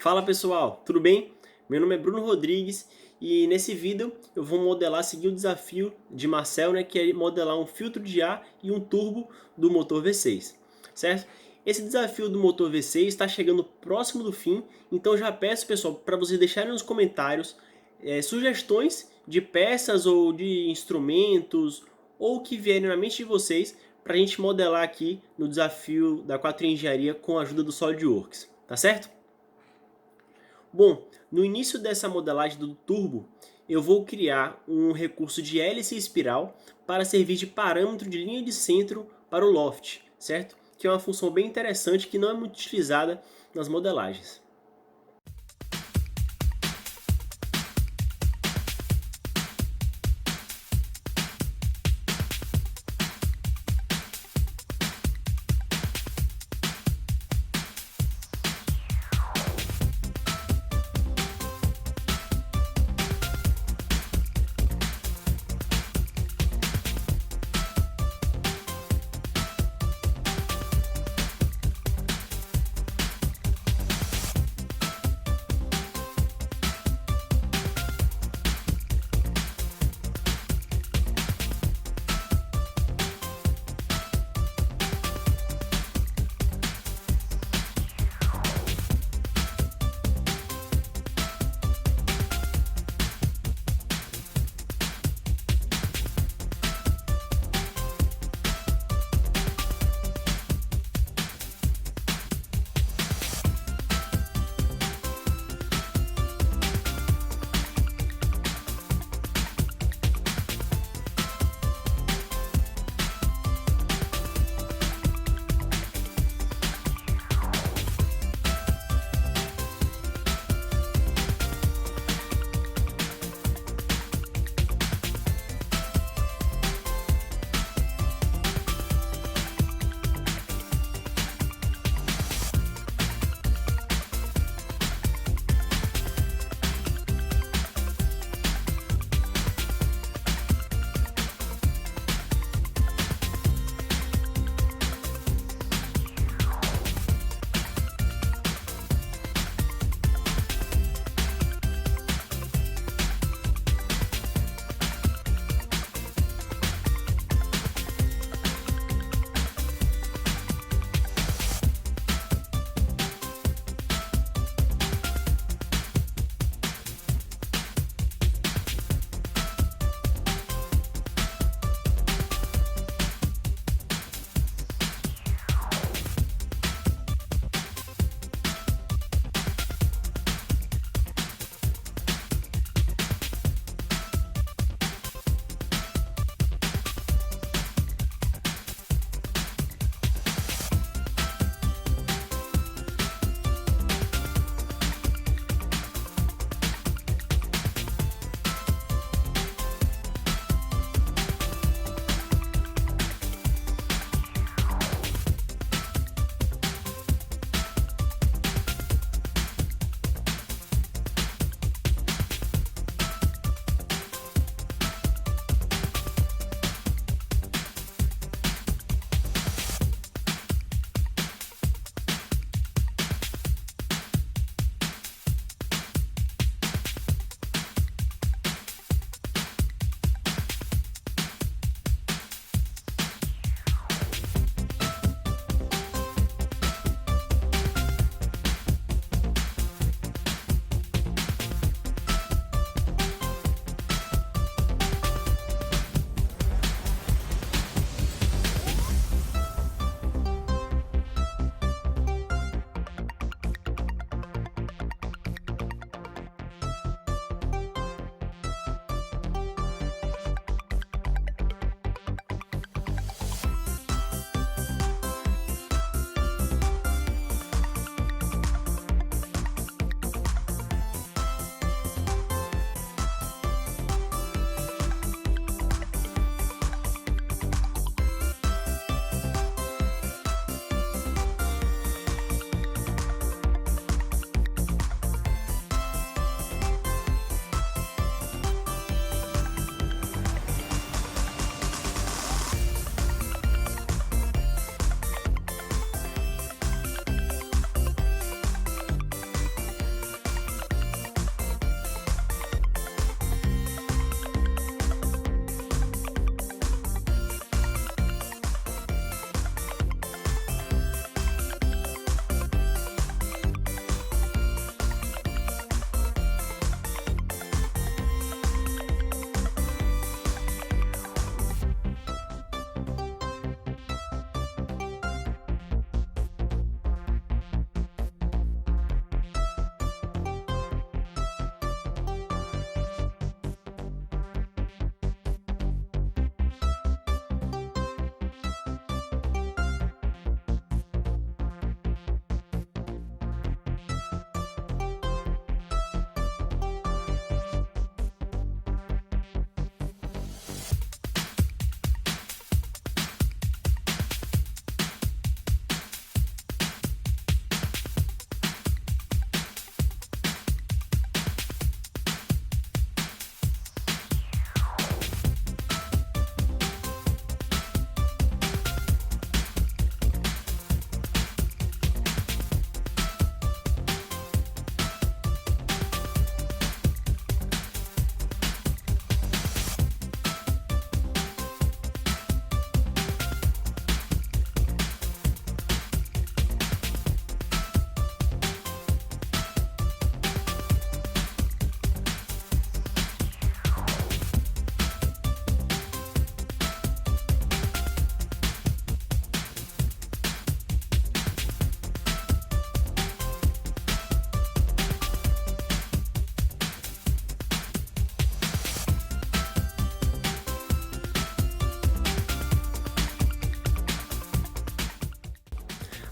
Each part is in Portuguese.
Fala pessoal, tudo bem? Meu nome é Bruno Rodrigues e nesse vídeo eu vou modelar, seguir o desafio de Marcel, né, que é modelar um filtro de ar e um turbo do motor V6, certo? Esse desafio do motor V6 está chegando próximo do fim, então já peço pessoal para vocês deixarem nos comentários sugestões de peças ou de instrumentos ou que vierem na mente de vocês para a gente modelar aqui no desafio da 4 Engenharia com a ajuda do SOLIDWORKS, tá certo? Bom, no início dessa modelagem do turbo, eu vou criar um recurso de hélice e espiral para servir de parâmetro de linha de centro para o loft, certo? Que é uma função bem interessante que não é muito utilizada nas modelagens.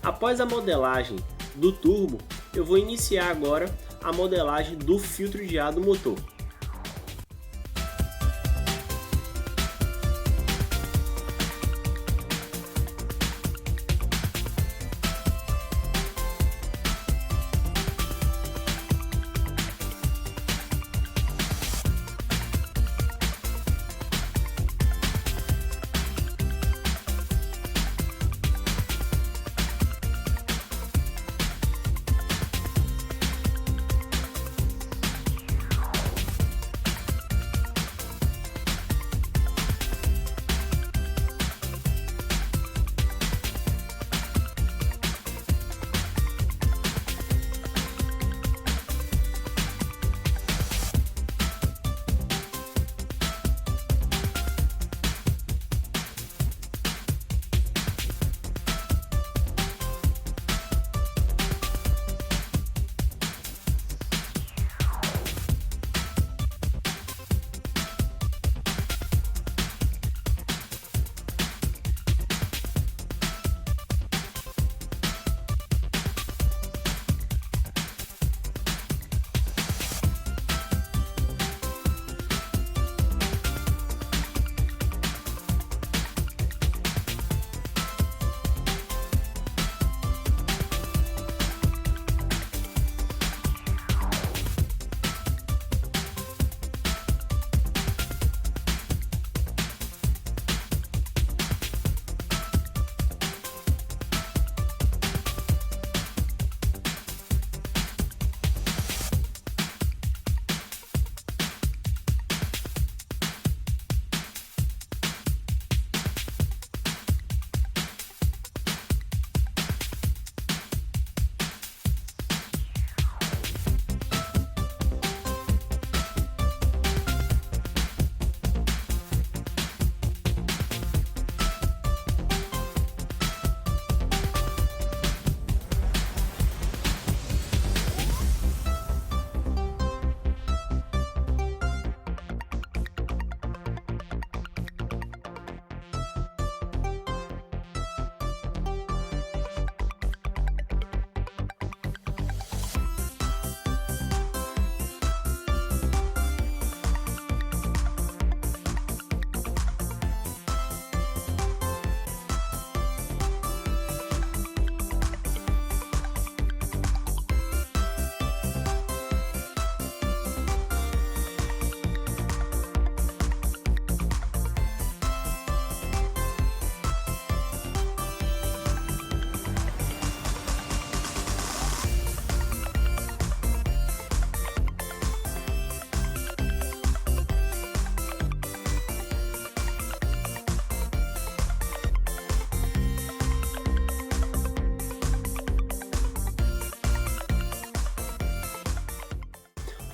Após a modelagem do turbo, eu vou iniciar agora a modelagem do filtro de ar do motor.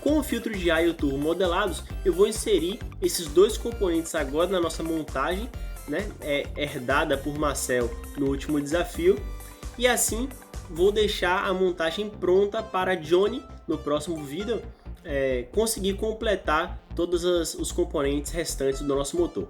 Com o filtro de ar e o turbo modelados, eu vou inserir esses dois componentes agora na nossa montagem, né, herdada por Marcel no último desafio, e assim vou deixar a montagem pronta para Johnny no próximo vídeo conseguir completar todos os componentes restantes do nosso motor.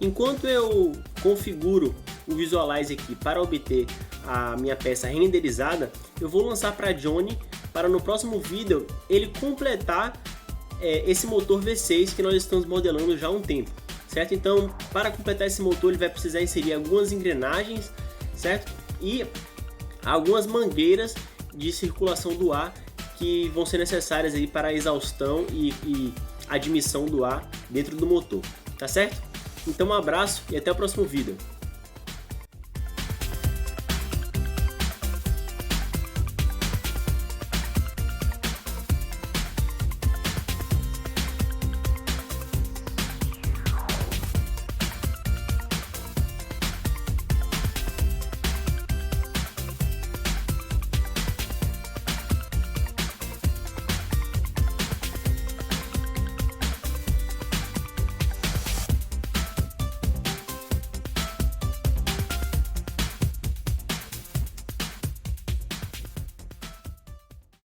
Enquanto eu configuro o Visualize aqui para obter a minha peça renderizada, eu vou lançar para Johnny para no próximo vídeo ele completar esse motor V6 que nós estamos modelando já há um tempo, certo? Então, para completar esse motor ele vai precisar inserir algumas engrenagens, certo? E algumas mangueiras de circulação do ar que vão ser necessárias aí para a exaustão e admissão do ar dentro do motor, tá certo? Então um abraço e até o próximo vídeo.